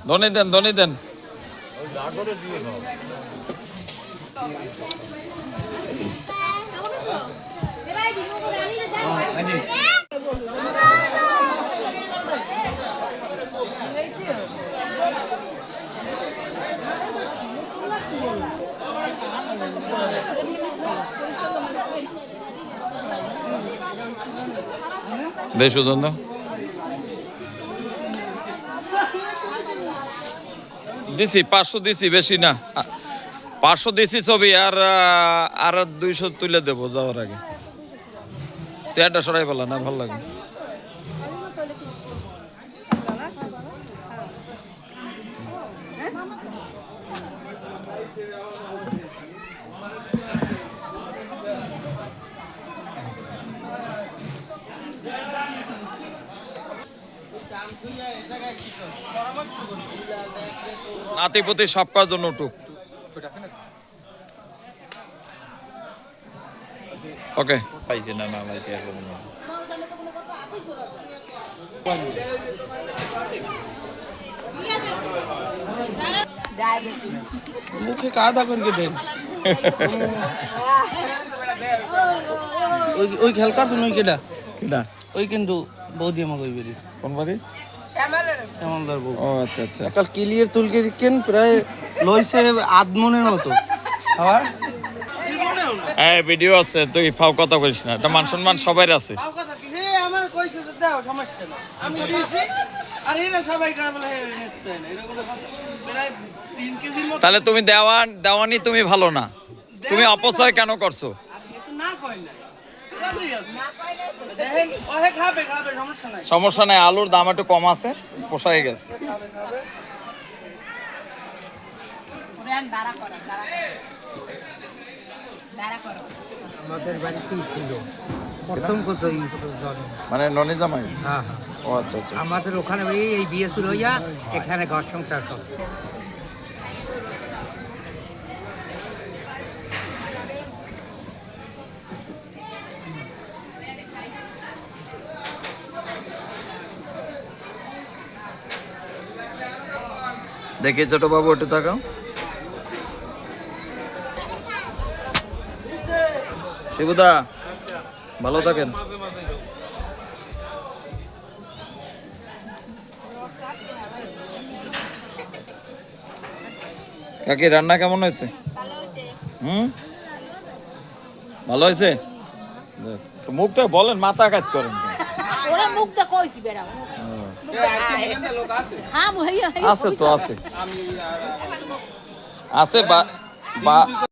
ধনে দেন, ধনে দেন। বেশ সুন্দর না? দিছি 500 দিছি, বেশি না। 500 দিছি ছবি, আর 200 তুলে দেবো যাওয়ার আগে। চেয়ারটা সরাই পেলা না, ভালো লাগে। নাতিপতি সব কাজ জন্য উঠুক। ওকে, পাইছি না, না পাইছি এখন। মুখে কাদা করে দেন। ওই খেলকার তুমি কেডা কিনা ওই কিন্তু বৌদি আমাকে ওই বেরি কোন বাড়ি? শ্যামলদার বউ। ও আচ্ছা আচ্ছা। কাল ক্লিয়ার তুলকে দিকেন প্রায় লইছে আধমনের মতো। আবার হ্যাঁ, ভিডিও আছে, তুই ফাও কথা বলিস না, এটা মান সম্মান সবার আছে। আমার কইছে যে দাও সমস্যা না, আমি দিয়েছি। আর এরা সবাই বলে নেচ্ছে না, এরা বলে প্রায় 3 কেজির মতো। তাহলে তুমি দেওয়ানি তুমি ভালো না, তুমি অপচয় কেন করছো? না কই না, দেখেন ওহে খাবে সমস্যা নাই। সমস্যা নাই, আলুর দাম একটু কম আছে, পোষায় গেছে। আমাদের বাড়িতে ছিল প্রথম মানে ননি জামাই? হ্যাঁ, ও আচ্ছা আচ্ছা। আমাদের ওখানে এই বিয়ে শুরু হইয়া এখানে ঘর সংসার সব। দেখি ছোট বাবু একটু তাকাও। শিবুদা ভালো থাকেন। কাকি রান্না কেমন হয়েছে? ভালো হয়েছে। মুখটা বলেন, মাথা কাজ করেন। আছে তো, আছে আছে।